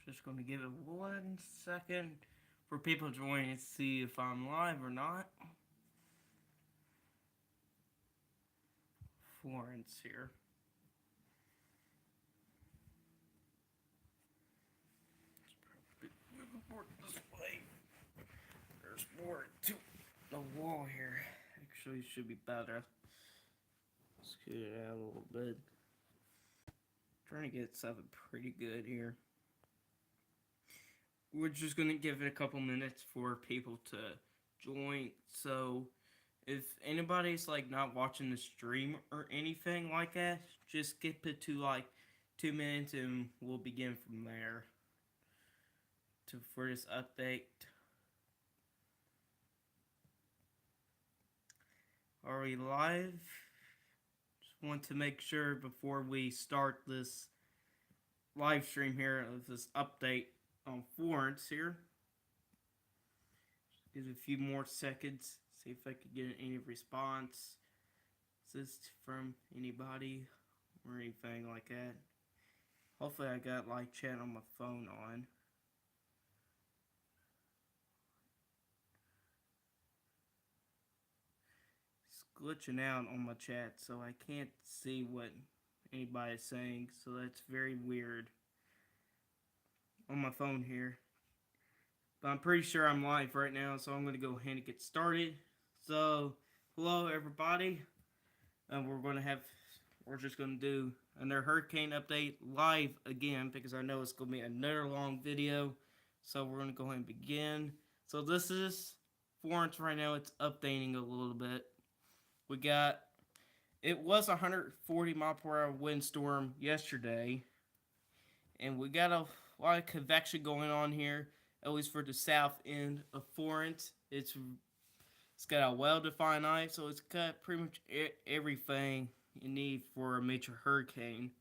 Just going to give it 1 second for people joining to see if I'm live or not. Florence here. Let's probably move it this way. There's more to the wall here. Actually, should be better. Scoot it out a little bit. Trying to get something pretty good here. We're just going to give it a couple minutes for people to join. So if anybody's like not watching the stream or anything like that, just skip it to like 2 minutes and we'll begin from there for this update. Are we live? Just want to make sure before we start this live stream here of this update on Florence here. Just give it a few more seconds. See if I could get any response. Is this from anybody or anything like that? Hopefully I got live chat on my phone on. It's glitching out on my chat, so I can't see what anybody's saying, so that's very weird on my phone here. But I'm pretty sure I'm live right now, so I'm going to go ahead and get started. So, hello everybody. We're just going to do another hurricane update live again, because I know it's going to be another long video. So we're going to go ahead and begin. So this is Florence right now. It's updating a little bit. It was a 140 mile per hour windstorm yesterday. And we got a lot of convection going on here, at least for the south end of Florence. It's got a well-defined eye, so it's got pretty much everything you need for a major hurricane.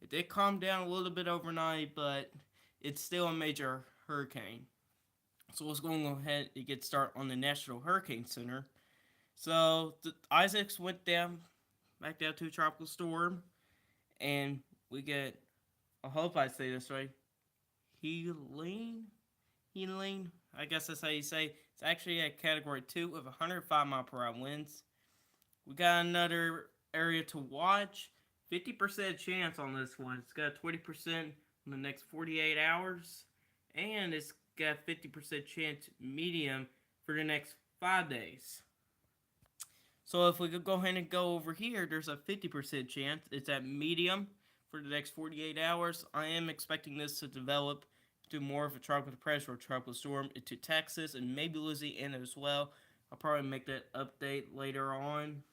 It did calm down a little bit overnight, but it's still a major hurricane. So let's go ahead and get started on the National Hurricane Center. So the Isaacs went back down to a tropical storm, and we get, I hope I say this right, Helene, I guess that's how you say. It's actually at Category 2 with 105 mile per hour winds. We got another area to watch. 50% chance on this one. It's got 20% in the next 48 hours. And it's got 50% chance medium for the next 5 days. So if we could go ahead and go over here, there's a 50% chance. It's at medium for the next 48 hours. I am expecting this to develop to more of a tropical depression or tropical storm into Texas and maybe Louisiana as well. I'll probably make that update later on.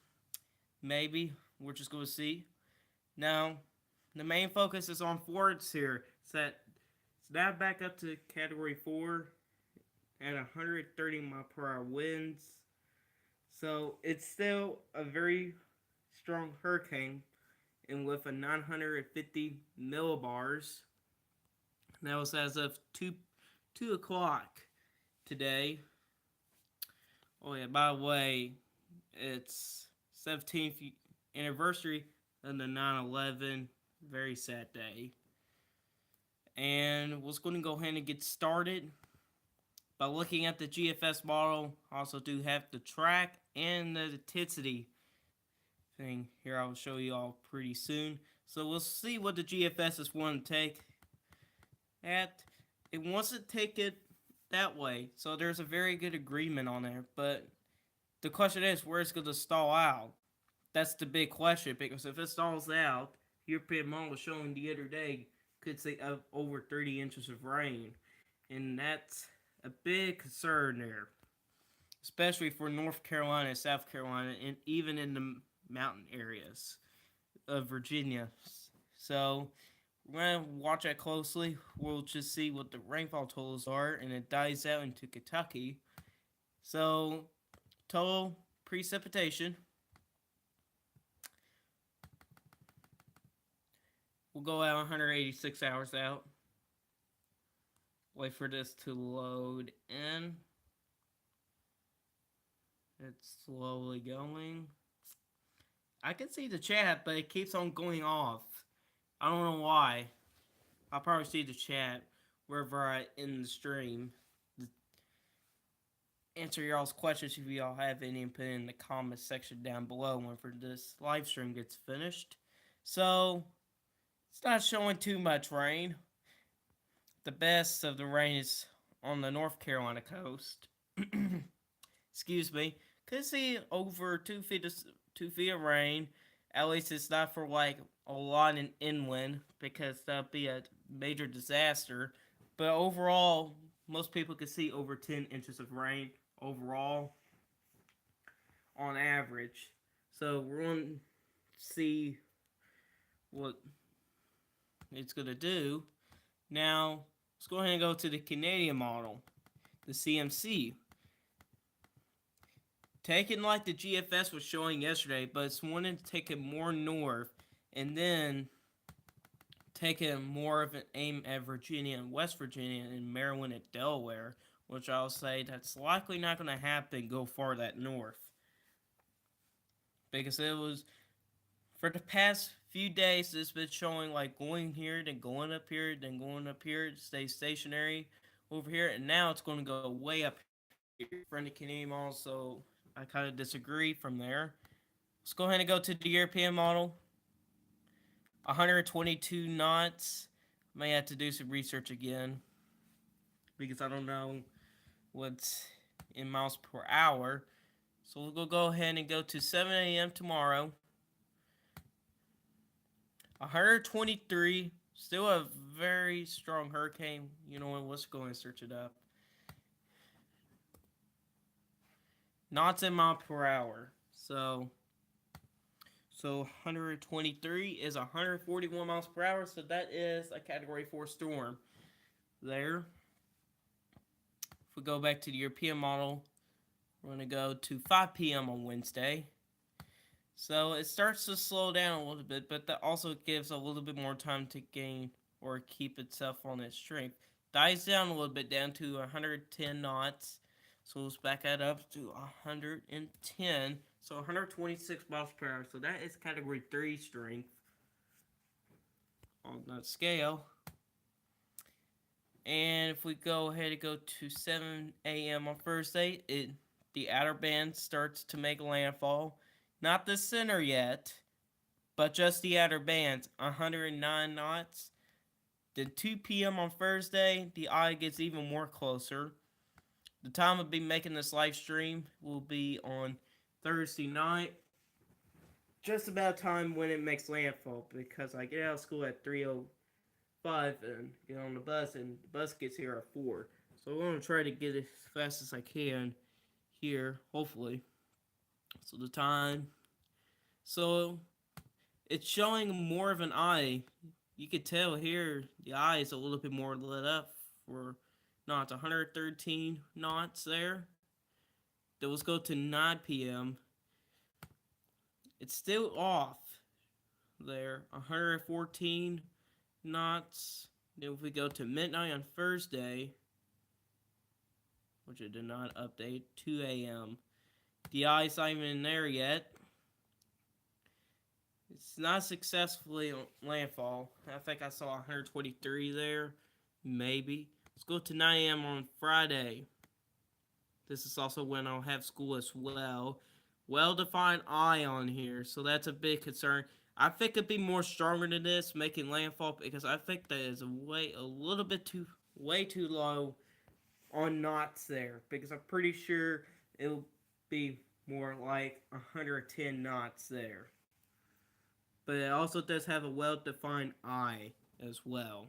Maybe. We're just going to see. Now, the main focus is on Florence here. It's now back up to Category 4 at 130 mile per hour winds. So, it's still a very strong hurricane, and with a 950 millibars. That was as of 2 o'clock today. Oh yeah, by the way, it's 17th anniversary of the 9/11. Very sad day. And we're going to go ahead and get started by looking at the GFS model. Also do have the track and the intensity thing here. I'll show you all pretty soon. So we'll see what the GFS is wanting to take. It wants to take it that way, so there's a very good agreement on there, but the question is, where it's going to stall out? That's the big question, because if it stalls out, European model was showing the other day could see over 30 inches of rain, and that's a big concern there, especially for North Carolina and South Carolina, and even in the mountain areas of Virginia. So we're going to watch that closely. We'll just see what the rainfall totals are, and it dies out into Kentucky. So, total precipitation. We'll go out 186 hours out. Wait for this to load in. It's slowly going. I can see the chat, but it keeps on going off. I don't know why. I'll probably see the chat. wherever I end the stream. Answer y'all's questions if y'all have any and put it in the comments section down below whenever this live stream gets finished. So, it's not showing too much rain. The best of the rain is on the North Carolina coast. Excuse me. Could see over 2 feet of rain. At least it's not for like a lot in inland because that'd be a major disaster. But overall, most people could see over 10 inches of rain overall on average. So we're going to see what it's going to do. Now, let's go ahead and go to the Canadian model, the CMC. Taking like the GFS was showing yesterday, but it's wanting to take it more north and then taking more of an aim at Virginia and West Virginia and Maryland and Delaware, which I'll say that's likely not going to happen go far that north. Because it was, for the past few days, it's been showing like going here, then going up here, then going up here, stay stationary over here, and now it's going to go way up here for the Canadian model, so I kind of disagree from there. Let's go ahead and go to the European model. 122 knots. May have to do some research again because I don't know what's in miles per hour. So we'll go ahead and go to 7 a.m. tomorrow. 123. Still a very strong hurricane. You know what? Let's go and search it up. Knots in mile per hour. So 123 is 141 miles per hour. So that is a Category 4 storm there. If we go back to the European model, we're going to go to 5 p.m. on Wednesday. So it starts to slow down a little bit, but that also gives a little bit more time to gain or keep itself on its strength. Dies down a little bit, down to 110 knots. So let's back that up to 110. So 126 miles per hour. So that is Category 3 strength on that scale. And if we go ahead and go to 7 a.m. on Thursday, the outer band starts to make landfall. Not the center yet, but just the outer bands, 109 knots. Then 2 p.m. on Thursday, the eye gets even more closer. The time I'll be making this live stream will be on Thursday night. Just about time when it makes landfall because I get out of school at 3:05 and get on the bus, and the bus gets here at 4. So I'm going to try to get as fast as I can here, hopefully. So the time. So it's showing more of an eye. You could tell here the eye is a little bit more lit up for knots. 113 knots there. Then let's go to 9 p.m. It's still off there. 114 knots. Then if we go to midnight on Thursday, which I did not update, 2 a.m. The eye's not even in there yet. It's not successfully on landfall. I think I saw 123 there. Maybe. Let's go to 9 a.m. on Friday. This is also when I'll have school as well. Well-defined eye on here, so that's a big concern. I think it'd be more stronger than this, making landfall, because I think that is way too low on knots there, because I'm pretty sure it'll be more like 110 knots there. But it also does have a well-defined eye as well.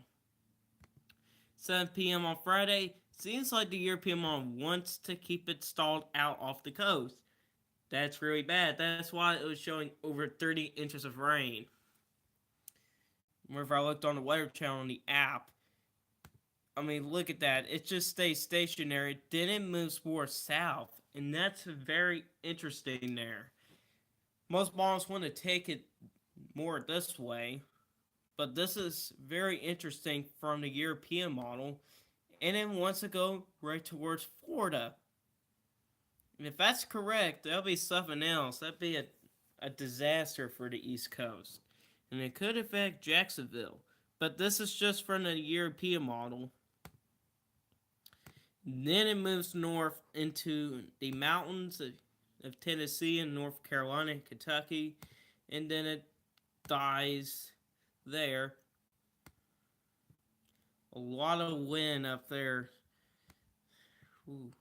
7 p.m. on Friday, seems like the European model wants to keep it stalled out off the coast. That's really bad. That's why it was showing over 30 inches of rain. Whenever I looked on the Weather Channel on the app, I mean, look at that. It just stays stationary. It didn't move more south. And that's very interesting there. Most models want to take it more this way. But this is very interesting from the European model. And it wants to go right towards Florida. And if that's correct, that'll be something else. That'd be a disaster for the East Coast. And it could affect Jacksonville. But this is just from the European model. Then it moves north into the mountains of Tennessee and North Carolina and Kentucky, and then it dies there. A lot of wind up there. Ooh.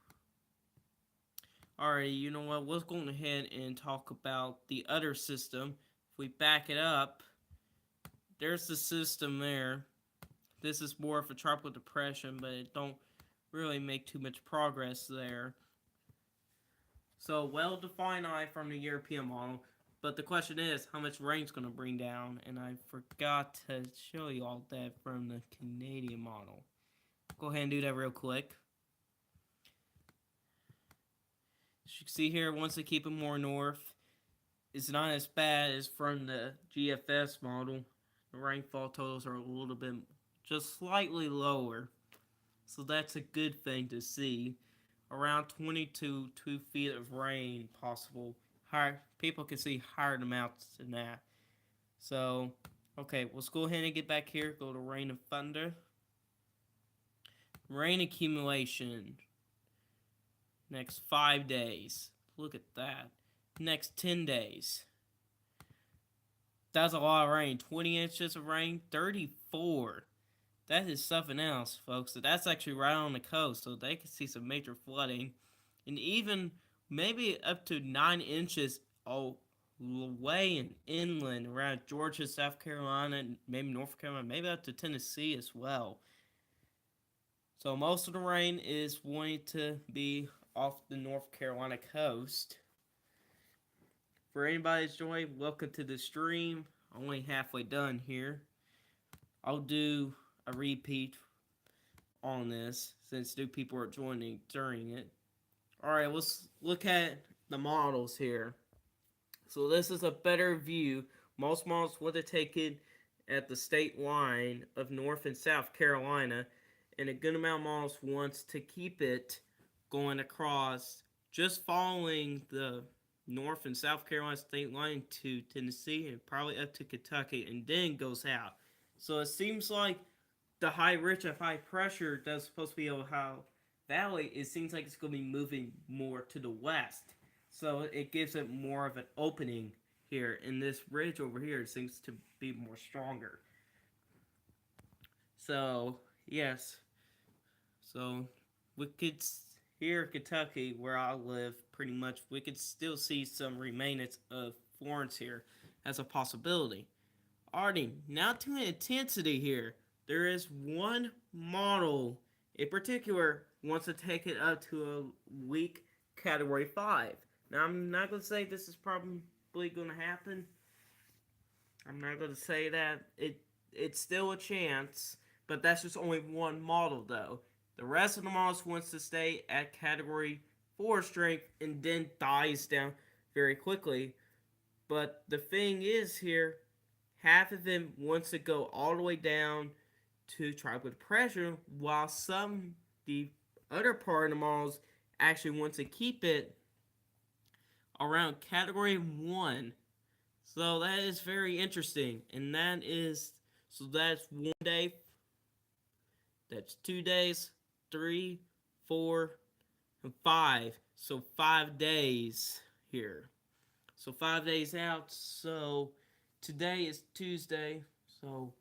Alright, you know what? Let's go ahead and talk about the other system. If we back it up, there's the system there. This is more of a tropical depression, but it don't really make too much progress there. So, well-defined eye from the European model, but the question is, how much rain's going to bring down? And I forgot to show you all that from the Canadian model. Go ahead and do that real quick. As you can see here, once they keep it more north, it's not as bad as from the GFS model. The rainfall totals are a little bit, just slightly lower. So that's a good thing to see. Around 20 to 2 feet of rain possible. Higher, people can see higher amounts than that. So, okay, let's go ahead and get back here. Go to rain and thunder. Rain accumulation. Next 5 days. Look at that. Next 10 days. That's a lot of rain. 20 inches of rain. 34. That is something else, folks. So that's actually right on the coast, so they can see some major flooding. And even maybe up to 9 inches away in inland around Georgia, South Carolina, maybe North Carolina, maybe up to Tennessee as well. So most of the rain is going to be off the North Carolina coast. For anybody that's joined, welcome to the stream. Only halfway done here. I'll do a repeat on this since new people are joining during it. Alright, let's look at the models here. So this is a better view. Most models would have taken at the state line of North and South Carolina, and a good amount of models wants to keep it going across, just following the North and South Carolina state line to Tennessee and probably up to Kentucky, and then goes out. So it seems like the high ridge of high pressure that's supposed to be Ohio Valley, it seems like it's going to be moving more to the west. So it gives it more of an opening here. And this ridge over here seems to be more stronger. So, yes. So, we could, here in Kentucky, where I live, pretty much, we could still see some remainance of Florence here as a possibility. Alrighty, now to intensity here. There is one model in particular wants to take it up to a weak category 5. Now, I'm not going to say this is probably going to happen. I'm not going to say that. It's still a chance, but that's just only one model, though. The rest of the models wants to stay at category 4 strength and then dies down very quickly. But the thing is here, half of them wants to go all the way down to tropical depression, while the other part of the models actually want to keep it around category 1. So that is very interesting. And that's 1 day, that's 2 days, 3, 4, and 5. So 5 days here. So 5 days out. So today is Tuesday. So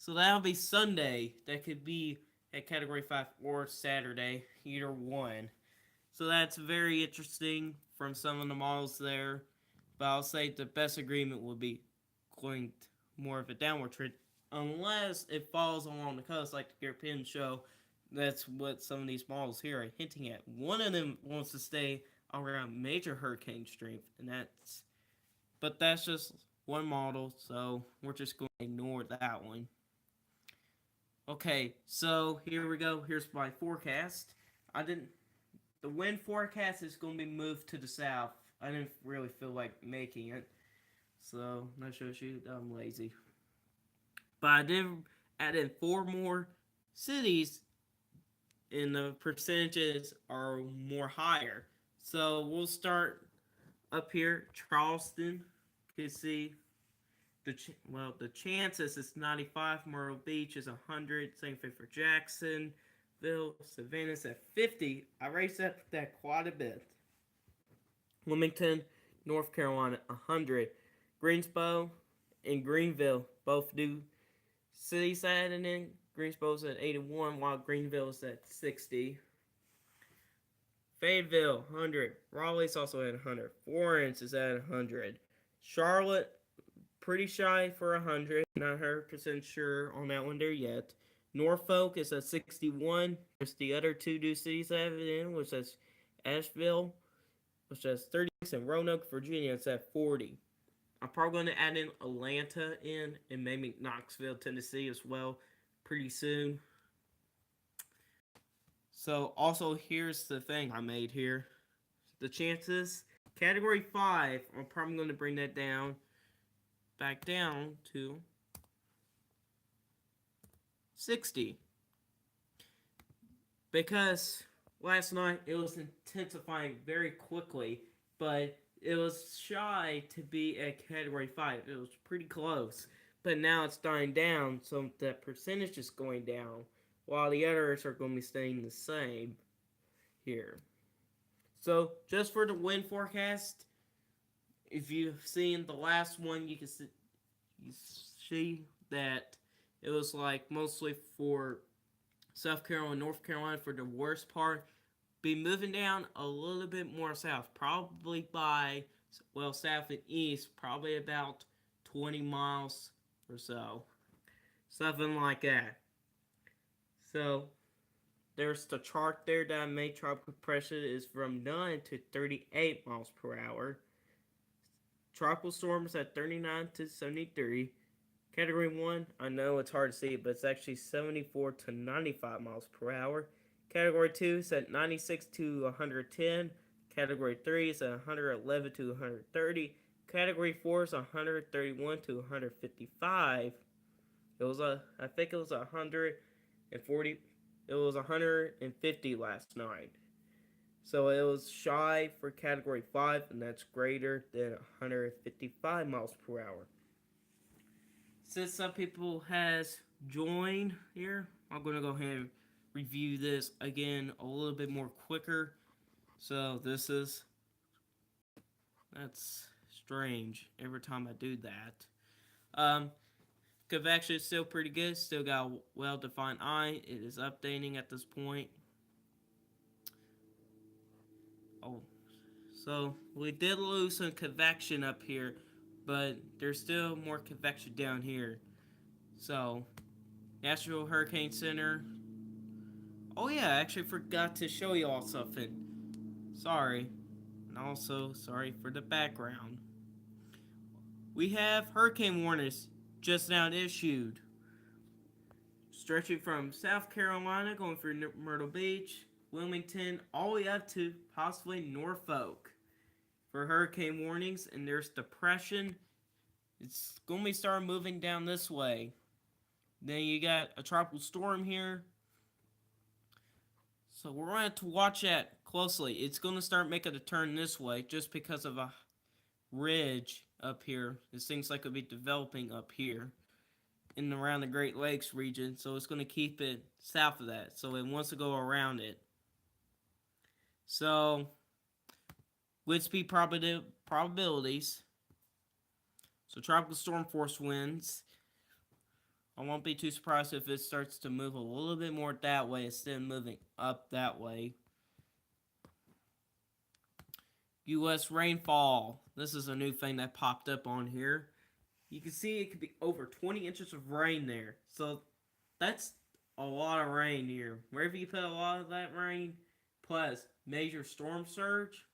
that'll be Sunday. That could be at category 5 or Saturday, either one. So that's very interesting from some of the models there. But I'll say the best agreement will be going more of a downward trend, unless it falls along the coast like the European show. That's what some of these models here are hinting at. One of them wants to stay around major hurricane strength, but that's just one model, so we're just going to ignore that one. Okay, so here we go. Here's my forecast. The wind forecast is going to be moved to the south. I didn't really feel like making it, so that shows you I'm lazy. But I did add in 4 more cities, and the percentages are more higher. So we'll start up here, Charleston. You can see the chances is 95. Myrtle Beach is 100. Same thing for Jackson. Savannah's at 50. I raised that quite a bit. Wilmington, North Carolina, 100. Greensboro and Greenville both do city side, and then Greensboro's at 81, while Greenville's at 60. Fayetteville, 100. Raleigh's also at 100. Florence is at 100. Charlotte, pretty shy for 100. Not 100% sure on that one there yet. Norfolk is at 61. There's the other two new cities I have it in, which is Asheville, which has 36, and Roanoke, Virginia, it's at 40. I'm probably going to add in Atlanta and maybe Knoxville, Tennessee as well pretty soon. So also here's the thing I made here. The chances, category 5, I'm probably going to bring that back down to 60. Because last night it was intensifying very quickly, but it was shy to be at category 5. It was pretty close. But now it's dying down, so that percentage is going down, while the others are going to be staying the same here. So, just for the wind forecast, if you've seen the last one, you see that it was like mostly for South Carolina and North Carolina for the worst part. Be moving down a little bit more south, probably by, well, south and east, probably about 20 miles or so. Something like that. So, there's the chart there that I made. Tropical pressure is from 9 to 38 miles per hour. Tropical storms at 39 to 73. Category 1, I know it's hard to see, but it's actually 74 to 95 miles per hour. Category 2 is at 96 to 110. Category 3 is at 111 to 130. Category 4 is 131 to 155. I think it was 140. It was 150 last night. So it was shy for category 5, and that's greater than 155 miles per hour. Since some people has joined here, I'm going to go ahead and review this again a little bit more quicker. So that's strange every time I do that. Convection is still pretty good. Still got a well-defined eye. It is updating at this point. Oh, so we did lose some convection up here, but there's still more convection down here. So, National Hurricane Center. Oh yeah, I actually forgot to show you all something. Sorry. And also, sorry for the background. We have hurricane warnings just now issued, stretching from South Carolina, going through Myrtle Beach, Wilmington, all the way up to possibly Norfolk for hurricane warnings. And there's depression. It's going to be starting moving down this way. Then you got a tropical storm here. So we're going to have to watch that closely. It's going to start making a turn this way just because of a ridge up here. It seems like it'll be developing up here in around the Great Lakes region. So it's going to keep it south of that. So it wants to go around it. So, wind speed probabilities. So tropical storm force winds. I won't be too surprised if it starts to move a little bit more that way instead of moving up that way. U.S. rainfall. This is a new thing that popped up on here. You can see it could be over 20 inches of rain there. So that's a lot of rain here. Wherever you put a lot of that rain, plus major storm surge,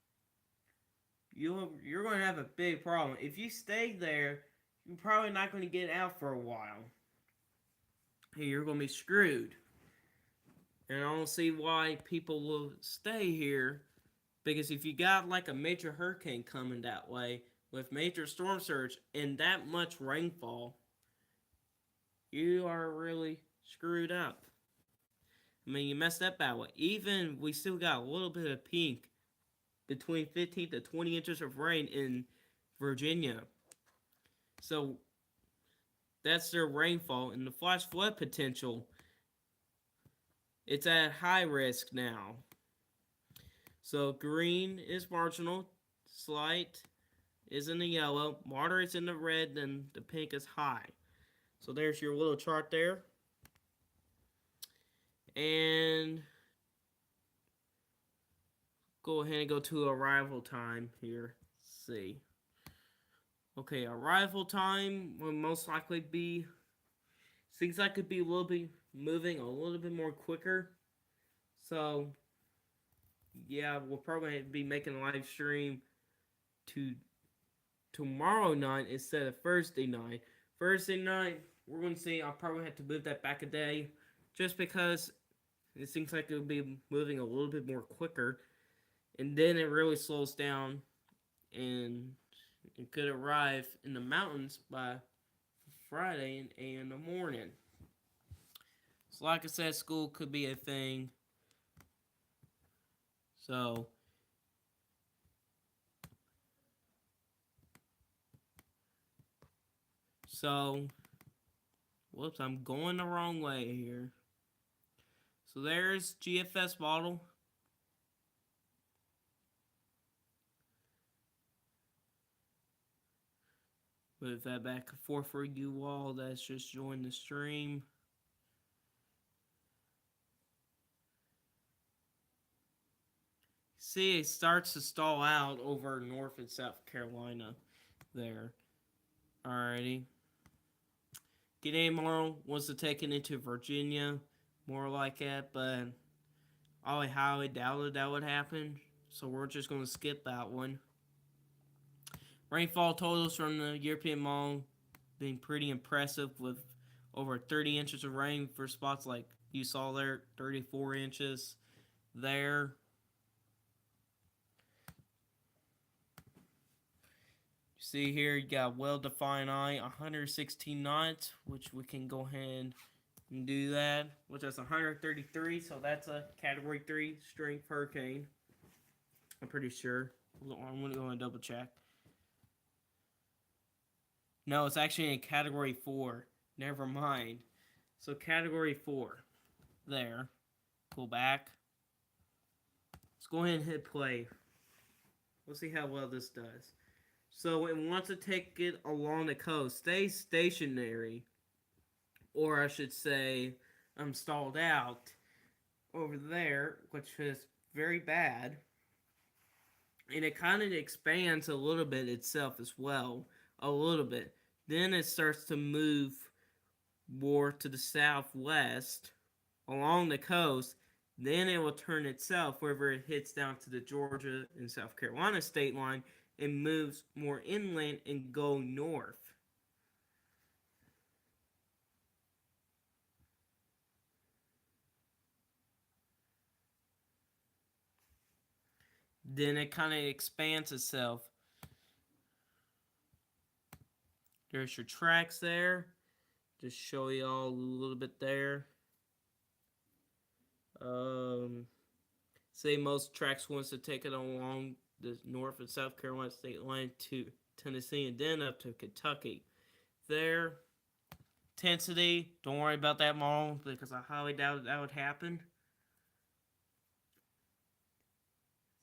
you're going to have a big problem. If you stay there, you're probably not going to get out for a while. Hey, you're going to be screwed. And I don't see why people will stay here. Because if you got like a major hurricane coming that way, with major storm surge and that much rainfall, you are really screwed up. I mean, you messed up that way. Even, we still got a little bit of pink between 15 to 20 inches of rain in Virginia. So, that's their rainfall. And the flash flood potential It's at high risk now. So green is marginal, slight is in the yellow, moderate's in the red, and the pink is high. So there's your little chart there. And go ahead and go to arrival time here. Let's see. Okay, arrival time will most likely be, seems like it'd be a little bit moving a little bit more quicker. So yeah, we'll probably be making a live stream to tomorrow night instead of Thursday night. Thursday night, we're going to see, I'll probably have to move that back a day just because it seems like it would be moving a little bit more quicker. And then it really slows down and it could arrive in the mountains by Friday in the morning. So like I said, school could be a thing. So whoops, I'm going the wrong way here. So there's GFS model. Move that back and forth for you all that's just joined the stream. See, it starts to stall out over North and South Carolina there. Alrighty. G'day Marl wants to take it into Virginia, more like that, but I highly doubted that would happen, so we're just going to skip that one. Rainfall totals from the European model being pretty impressive with over 30 inches of rain for spots like you saw there, 34 inches there. See here, you got well-defined eye, 116 knots, which we can go ahead and do that, which is 133, so that's a Category 3 strength hurricane. I'm pretty sure. I'm going to go and double check. No, it's actually in Category 4. Never mind. So Category 4. There. Pull back. Let's go ahead and hit play. We'll see how well this does. So it wants to take it along the coast. Stay stationary. Or I should say, I'm stalled out over there, which is very bad. And it kind of expands a little bit itself as well. A little bit. Then it starts to move more to the southwest along the coast. Then it will turn itself wherever it hits down to the Georgia and South Carolina state line and moves more inland and go north. Then it kind of expands itself. There's your tracks there. Just show y'all a little bit there. Say most tracks wants to take it along the North and South Carolina state line to Tennessee and then up to Kentucky. There, intensity, don't worry about that model because I highly doubt that would happen.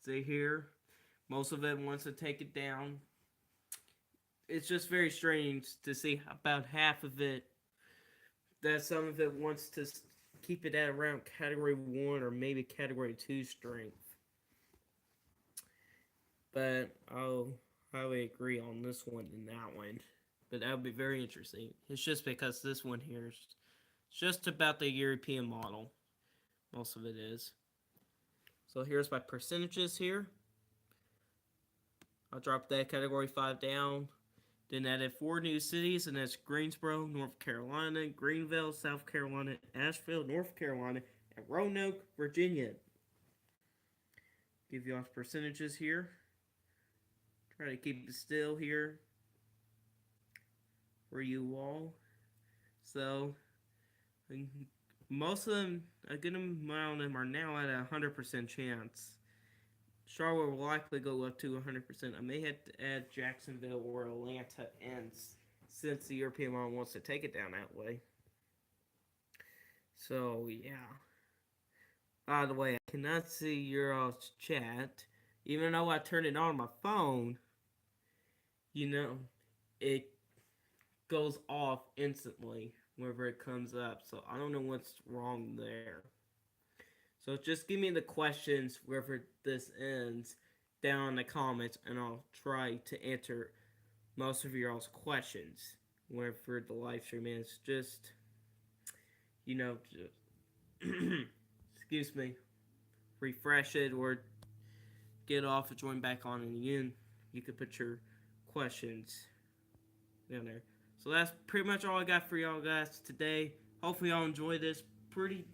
See here, most of it wants to take it down. It's just very strange to see about half of it, that some of it wants to keep it at around Category 1 or maybe Category 2 strength. But I'll highly agree on this one and that one. But that would be very interesting. It's just because this one here is just about the European model. Most of it is. So here's my percentages here. I'll drop that Category 5 down. Then added 4 new cities, and that's Greensboro, North Carolina, Greenville, South Carolina, Asheville, North Carolina, and Roanoke, Virginia. Give you all percentages here. Try to keep it still here for you all. So, most of them, a good amount of them are now at a 100% chance. Charlotte will likely go up to 100%. I may have to add Jacksonville or Atlanta in since the European model wants to take it down that way. So, yeah. By the way, I cannot see your all's chat. Even though I turned it on my phone, you know, it goes off instantly whenever it comes up. So I don't know what's wrong there. So just give me the questions wherever this ends down in the comments, and I'll try to answer most of your all's questions whenever the live stream is. Just, just excuse me, refresh it or get off and join back on, and again, you can put your questions down there. So that's pretty much all I got for y'all guys today. Hopefully y'all enjoy this pretty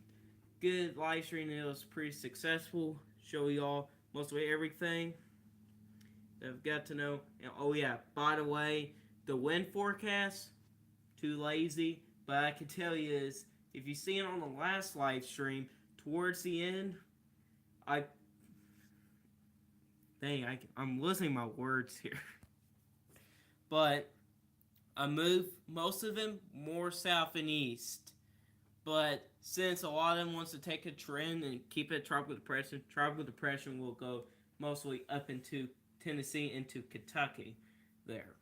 good live stream. It was pretty successful. Show y'all mostly everything that I've got to know. And oh yeah, by the way, the wind forecast, too lazy. But I can tell you is, if you see it on the last live stream, towards the end, I'm losing my words here. But I moved most of them more south and east. But since a lot of them wants to take a trend and keep it tropical depression will go mostly up into Tennessee, into Kentucky there.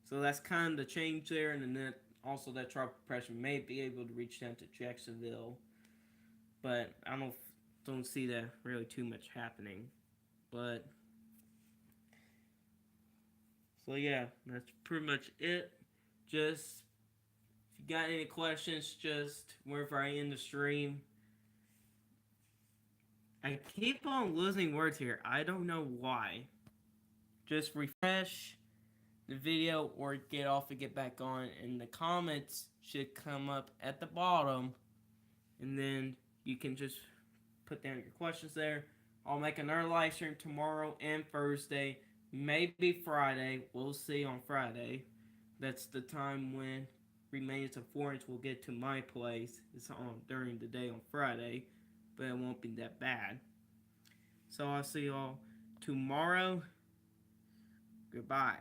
So that's kind of the change there, and then also that tropical depression may be able to reach down to Jacksonville. But I don't see that really too much happening. But so yeah, that's pretty much it. Just if you got any questions, just wherever I end the stream. I keep on losing words here. I don't know why. Just refresh the video or get off and get back on, and the comments should come up at the bottom, and then you can just put down your questions there. I'll make another live stream tomorrow and Thursday, maybe Friday. We'll see on Friday. That's the time when remains of Florence will get to my place. It's on during the day on Friday, but it won't be that bad. So I'll see y'all tomorrow. Goodbye.